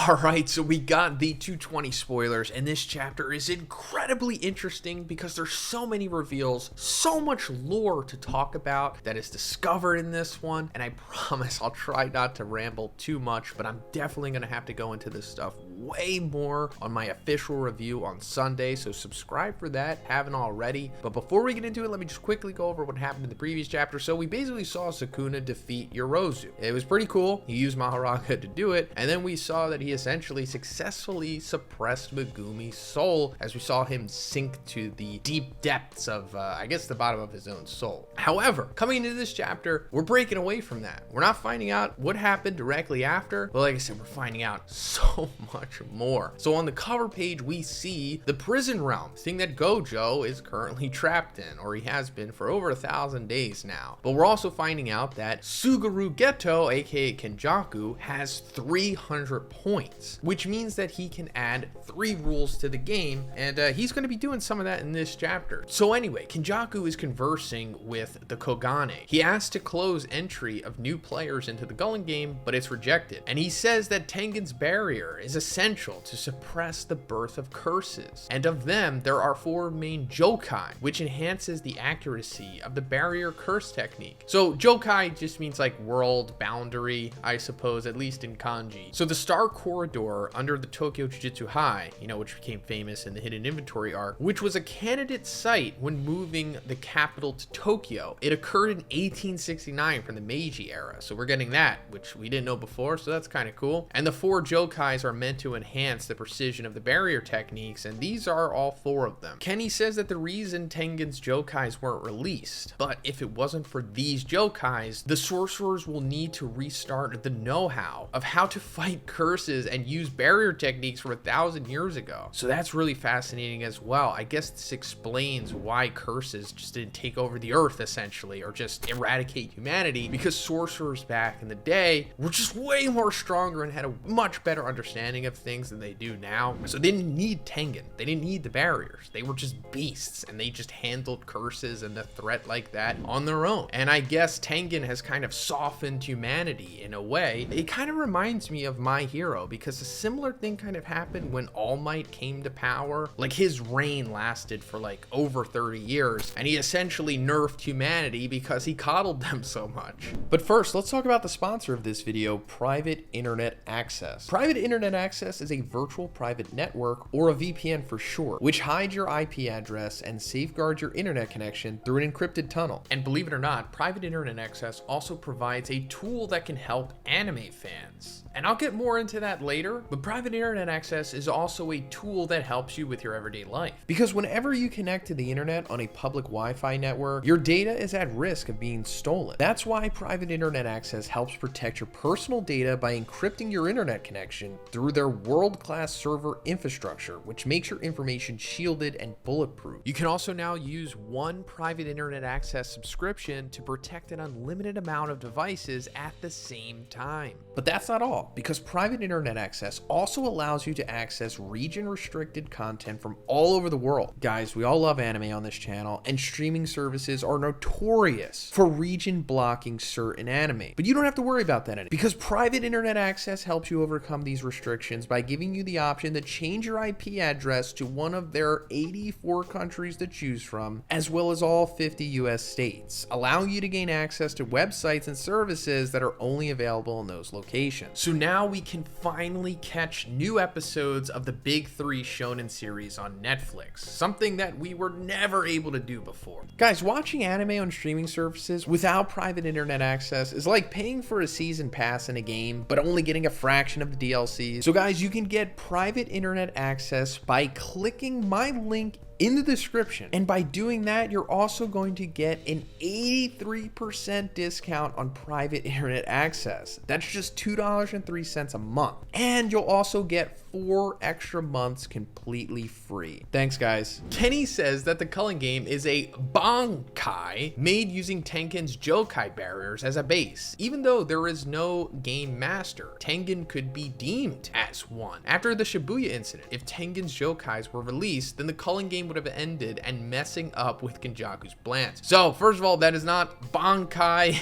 Alright, so we got the 220 spoilers, and this chapter is incredibly interesting because there's so many reveals, so much lore to talk about that is discovered in this one, and I promise I'll try not to ramble too much, but I'm definitely going to have to go into this stuff way more on my official review on Sunday, so subscribe for that, haven't already. But before we get into it, let me just quickly go over what happened in the previous chapter. So we basically saw Sukuna defeat Yorozu. It was pretty cool. He used Mahoraga to do it, and then we saw that he essentially successfully suppressed Megumi's soul as we saw him sink to the deep depths of, I guess, the bottom of his own soul. However, coming into this chapter, we're breaking away from that. We're not finding out what happened directly after, but like I said, we're finding out so much more. So on the cover page, we see the prison realm, thing that Gojo is currently trapped in, or he has been for over 1,000 days now. But we're also finding out that Suguru Geto, aka Kenjaku, has 300 points, which means that he can add 3 rules to the game, and he's going to be doing some of that in this chapter. So anyway, Kenjaku is conversing with the Kogane. He asks to close entry of new players into the culling game, but it's rejected. And he says that Tengen's barrier is essential to suppress the birth of curses, and of them there are 4 main Jokai, which enhances the accuracy of the barrier curse technique. So Jokai just means like world boundary, I suppose, at least in kanji. So the Star Corridor under the Tokyo Jujutsu High, which became famous in the Hidden Inventory arc, which was a candidate site when moving the capital to Tokyo. It occurred in 1869 from the Meiji era, so we're getting that, which we didn't know before, so that's kind of cool. And the 4 Jokais are meant to enhance the precision of the barrier techniques, and these are all 4 of them. Kenny says that the reason Tengen's Jokais weren't released, but if it wasn't for these Jokais, the sorcerers will need to restart the know-how of how to fight curses and use barrier techniques from 1,000 years ago. So that's really fascinating as well. I guess this explains why curses just didn't take over the earth essentially, or just eradicate humanity, because sorcerers back in the day were just way more stronger and had a much better understanding of things than they do now. So they didn't need Tengen. They didn't need the barriers. They were just beasts, and they just handled curses and the threat like that on their own. And I guess Tengen has kind of softened humanity in a way. It kind of reminds me of My Hero, because a similar thing kind of happened when All Might came to power. Like, his reign lasted for like over 30 years, and he essentially nerfed humanity because he coddled them so much. But first, let's talk about the sponsor of this video, Private Internet Access. Private Internet Access is a virtual private network, or a VPN for short, which hides your IP address and safeguards your internet connection through an encrypted tunnel. And believe it or not, Private Internet Access also provides a tool that can help anime fans. And I'll get more into that later, but Private Internet Access is also a tool that helps you with your everyday life. Because whenever you connect to the internet on a public Wi-Fi network, your data is at risk of being stolen. That's why Private Internet Access helps protect your personal data by encrypting your internet connection through their world-class server infrastructure, which makes your information shielded and bulletproof. You can also now use one Private Internet Access subscription to protect an unlimited amount of devices at the same time. But that's not all, because Private Internet Access also allows you to access region-restricted content from all over the world. Guys, we all love anime on this channel, and streaming services are notorious for region blocking certain anime. But you don't have to worry about that anymore, because Private Internet Access helps you overcome these restrictions by giving you the option to change your IP address to one of their 84 countries to choose from, as well as all 50 US states, allowing you to gain access to websites and services that are only available in those locations. So now we can finally catch new episodes of the Big 3 Shonen series on Netflix, something that we were never able to do before. Guys, watching anime on streaming services without Private Internet Access is like paying for a season pass in a game, but only getting a fraction of the DLCs. So guys, you can get Private Internet Access by clicking my link in the description, and by doing that, you're also going to get an 83% discount on Private Internet Access. That's just $2.03 a month, and you'll also get 4 extra months completely free. Thanks, guys. Kenny says that the culling game is a bankai made using Tengen's Jokai barriers as a base. Even though there is no game master, Tengen could be deemed as one. After the Shibuya incident, if Tengen's Jokais were released, then the culling game game would have ended and messing up with Kenjaku's plans. So first of all, that is not Bankai,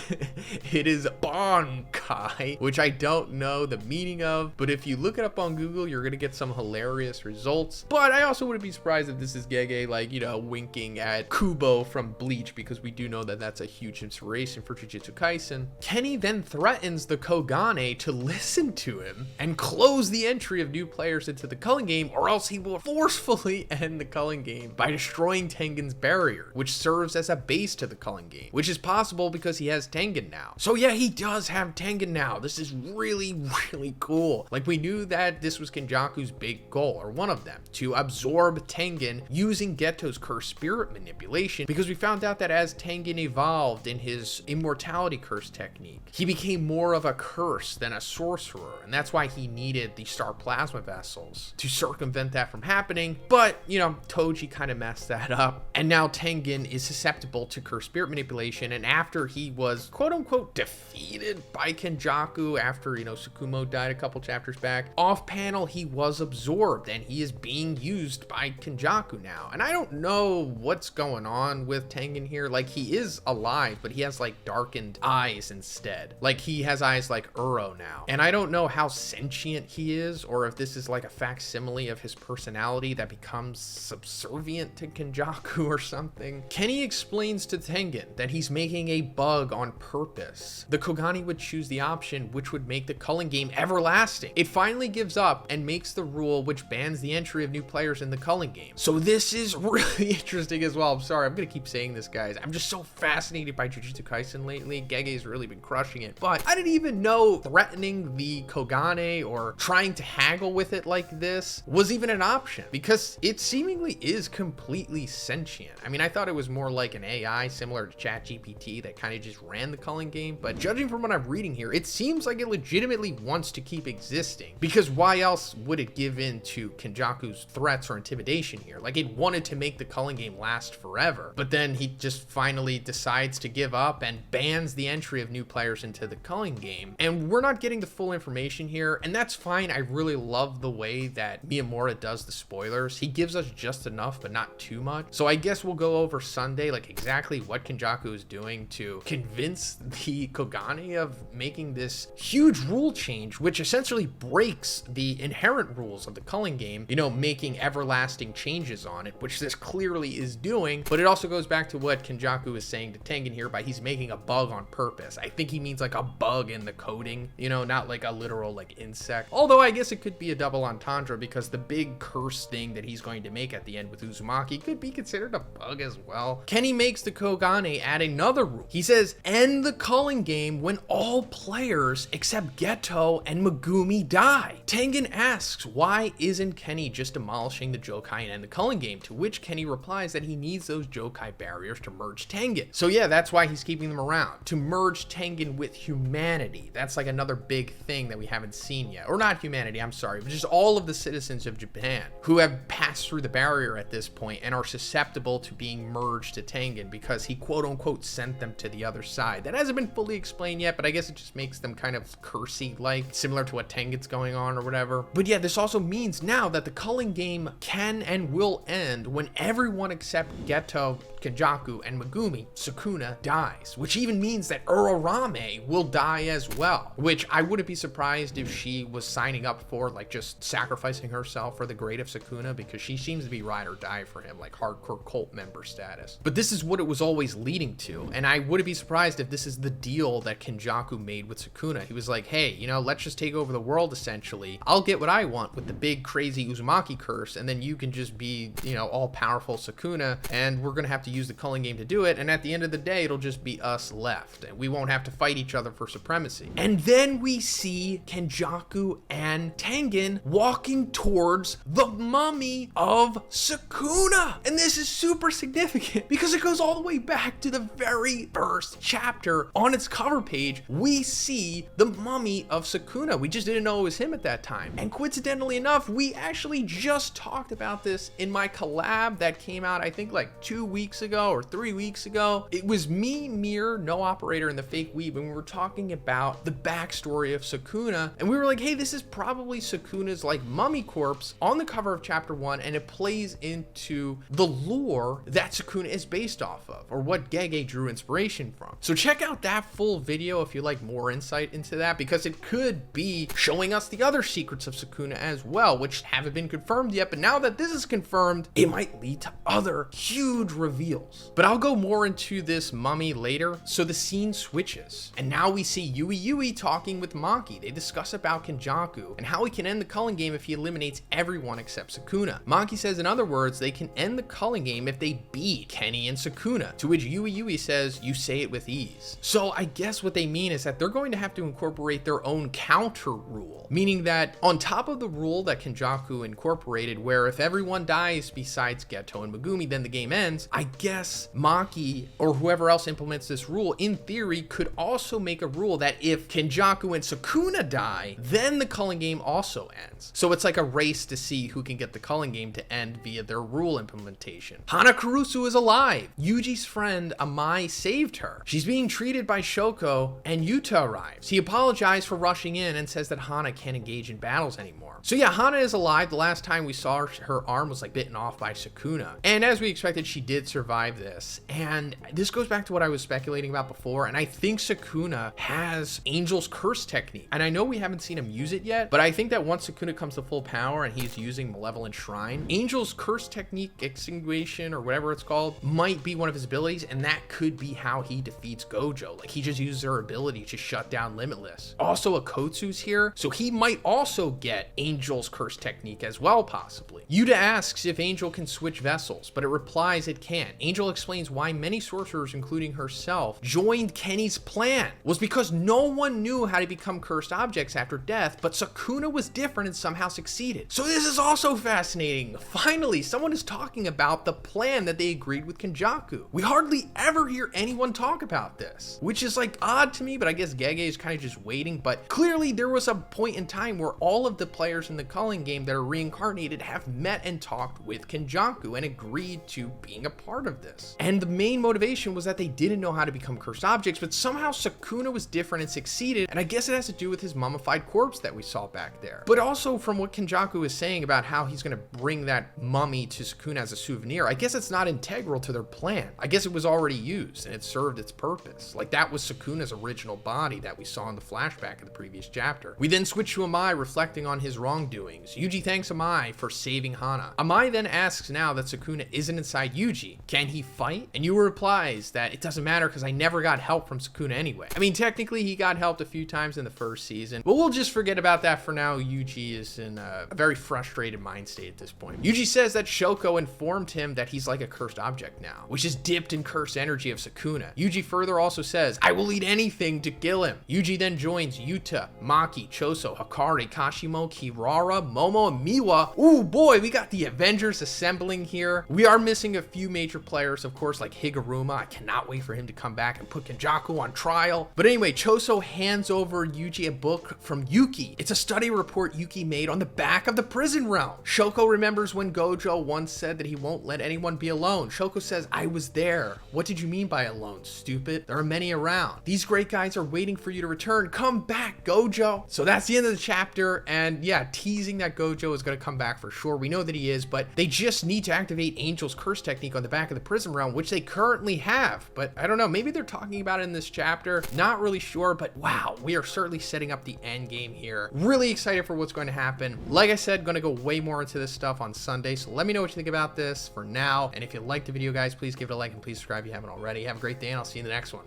it is Bankai, which I don't know the meaning of, but if you look it up on Google, you're gonna get some hilarious results. But I also wouldn't be surprised if this is Gege, like, you know, winking at Kubo from Bleach, because we do know that that's a huge inspiration for Jujutsu Kaisen. Kenny then threatens the Kogane to listen to him and close the entry of new players into the culling game, or else he will forcefully end the culling game by destroying Tengen's barrier, which serves as a base to the culling game, which is possible because he has Tengen now. So yeah, he does have Tengen now. This is really, really cool. Like, we knew that this was Kenjaku's big goal, or one of them, to absorb Tengen using Geto's curse spirit manipulation, because we found out that as Tengen evolved in his immortality curse technique, he became more of a curse than a sorcerer, and that's why he needed the star plasma vessels to circumvent that from happening. But, you know, Toji kind of messed that up, and now Tengen is susceptible to curse spirit manipulation, and after he was quote-unquote defeated by Kenjaku after, you know, Tsukumo died a couple chapters back, off panel he was absorbed, and he is being used by Kenjaku now. And I don't know what's going on with Tengen here. Like, he is alive, but he has like darkened eyes instead. Like, he has eyes like Uro now, and I don't know how sentient he is, or if this is like a facsimile of his personality that becomes subservient to Kenjaku or something. Kenny explains to Tengen that he's making a bug on purpose. The Kogane would choose the option which would make the culling game everlasting. It finally gives up and makes the rule which bans the entry of new players in the culling game. So this is really interesting as well. I'm sorry, I'm gonna keep saying this, guys. I'm just so fascinated by Jujutsu Kaisen lately. Gege's really been crushing it, but I didn't even know threatening the Kogane or trying to haggle with it like this was even an option, because it seemingly is completely sentient. I mean, I thought it was more like an AI similar to ChatGPT that kind of just ran the culling game, but judging from what I'm reading here, it seems like it legitimately wants to keep existing, because why else would it give in to Kenjaku's threats or intimidation here? Like, it wanted to make the culling game last forever, but then he just finally decides to give up and bans the entry of new players into the culling game, and we're not getting the full information here, and that's fine. I really love the way that Miyamura does the spoilers. He gives us just enough, but not too much. So I guess we'll go over Sunday, like, exactly what Kenjaku is doing to convince the Kogane of making this huge rule change, which essentially breaks the inherent rules of the culling game, you know, making everlasting changes on it, which this clearly is doing. But it also goes back to what Kenjaku is saying to Tengen here by he's making a bug on purpose. I think he means like a bug in the coding, you know, not like a literal like insect. Although I guess it could be a double entendre, because the big curse thing that he's going to make at the end with Uzumaki could be considered a bug as well. Kenny makes the Kogane add another rule. He says, end the culling game when all players except Geto and Megumi die. Tengen asks, why isn't Kenny just demolishing the Jokai and end the culling game? To which Kenny replies that he needs those Jokai barriers to merge Tengen. So yeah, that's why he's keeping them around, to merge Tengen with humanity. That's like another big thing that we haven't seen yet. Or not humanity, I'm sorry, but just all of the citizens of Japan who have passed through the barrier at this point and are susceptible to being merged to Tengen, because he quote unquote sent them to the other side. That hasn't been fully explained yet, but I guess it just makes them kind of cursey like, similar to what Tengen's going on or whatever. But yeah, this also means now that the culling game can and will end when everyone except Geto, Kenjaku, and Megumi, Sukuna, dies, which even means that Urarame will die as well, which I wouldn't be surprised if she was signing up for, like, just sacrificing herself for the grade of Sukuna, because she seems to be ride or die for him, like hardcore cult member status. But this is what it was always leading to, and I wouldn't be surprised if this is the deal that Kenjaku made with Sukuna. He was like, hey, you know, let's just take over the world essentially. I'll get what I want with the big crazy Uzumaki curse, and then you can just be, you know, all powerful Sukuna, and we're gonna have to use the culling game to do it, and at the end of the day it'll just be us left, and we won't have to fight each other for supremacy. And then we see Kenjaku and Tengen walking towards the mummy of Sukuna, and this is super significant because it goes all the way back to the very first chapter. On its cover page we see the mummy of Sukuna. We just didn't know it was him at that time, and coincidentally enough, we actually just talked about this in my collab that came out, I think, like 2 weeks ago or 3 weeks ago. It was me, Mir, No Operator, and the Fake Weeb, and we were talking about the backstory of Sukuna, and we were like, hey, this is probably Sukuna's like mummy corpse on the cover of chapter 1, and it plays into the lore that Sukuna is based off of, or what Gege drew inspiration from. So check out that full video if you like more insight into that, because it could be showing us the other secrets of Sukuna as well, which haven't been confirmed yet, but now that this is confirmed, it might lead to other huge reveals. But I'll go more into this mummy later. So the scene switches, and now we see Yui talking with Maki. They discuss about Kenjaku and how he can end the culling game if he eliminates everyone except Sukuna. Maki says, in other words, they can end the culling game if they beat Kenny and Sukuna, to which Yui says, you say it with ease. So I guess what they mean is that they're going to have to incorporate their own counter rule, meaning that on top of the rule that Kenjaku incorporated, where if everyone dies besides Geto and Megumi, then the game ends, I guess Maki or whoever else implements this rule, in theory, could also make a rule that if Kenjaku and Sukuna die, then the culling game also ends. So it's like a race to see who can get the culling game to end via their rule implementation. Hana Kurusu is alive. Yuji's friend Amai saved her. She's being treated by Shoko, and Yuta arrives. He apologized for rushing in and says that Hana can't engage in battles anymore. So yeah, Hana is alive. The last time we saw her arm was like bitten off by Sukuna. And as we expected, she did survive this. And this goes back to what I was speculating about before. And I think Sukuna has Angel's Curse technique. And I know we haven't seen him use it yet, but I think that once Sukuna comes to full power and he's using Malevolent Shrine, Angel's Curse technique, extinguishing or whatever it's called, might be one of his abilities. And that could be how he defeats Gojo. Like he just uses her ability to shut down Limitless. Also, Akotsu's here, so he might also get Angel's Curse technique as well, possibly. Yuta asks if Angel can switch vessels, but it replies it can't. Angel explains why many sorcerers, including herself, joined Kenny's plan was because no one knew how to become cursed objects after death, but Sukuna was different and somehow succeeded. So this is also fascinating. Finally, someone is talking about the plan that they agreed with Kenjaku. We hardly ever hear anyone talk about this, which is like odd to me, but I guess Gege is kind of just waiting. But clearly there was a point in time where all of the players in the culling game that are reincarnated have met and talked with Kenjaku and agreed to being a part of this. And the main motivation was that they didn't know how to become cursed objects, but somehow Sukuna was different and succeeded. And I guess it has to do with his mummified corpse that we saw back there. But also from what Kenjaku is saying about how he's going to bring that mummy to Sukuna as a souvenir, I guess it's not integral to their plan. I guess it was already used and it served its purpose. Like that was Sukuna's original body that we saw in the flashback of the previous chapter. We then switch to Amai reflecting on his wrongdoings. Yuji thanks Amai for saving Hana. Amai then asks now that Sukuna isn't inside Yuji, can he fight? And Yu replies that it doesn't matter because I never got help from Sukuna anyway. I mean, technically he got helped a few times in the first season, but we'll just forget about that for now. Yuji is in a very frustrated mind state at this point. Yuji says that Shoko informed him that he's like a cursed object now, which is dipped in cursed energy of Sukuna. Yuji further also says, I will eat anything to kill him. Yuji then joins Yuta, Maki, Choso, Hikari, Kashimo, Kirara, Momo, and Miwa. Ooh boy, we got the Avengers assembling here. We are missing a few major players, of course, like Higuruma. I cannot wait for him to come back and put Kenjaku on trial. But anyway, Choso hands over Yuji a book from Yuki. It's a study report Yuki made on the back of the prison realm. Shoko remembers when Gojo once said that he won't let anyone be alone. Shoko says, I was there. What did you mean by alone, stupid? There are many around. These great guys are waiting for you to return. Come back, Gojo. So that's the end of the chapter. And yeah, teasing that Gojo is going to come back for sure. We know that he is, but they just need to activate Angel's Curse technique on the back of the prison realm, which they currently have. But I don't know, maybe they're talking about it in this chapter. Not really sure, but wow, we are certainly setting up the end game here. Really excited for what's going to happen. Like I said, going to go way more into this stuff on Sunday. So let me know what you think about this for now. And if you liked the video, guys, please give it a like and please subscribe if you haven't already. Have a great day and I'll see you in the next one.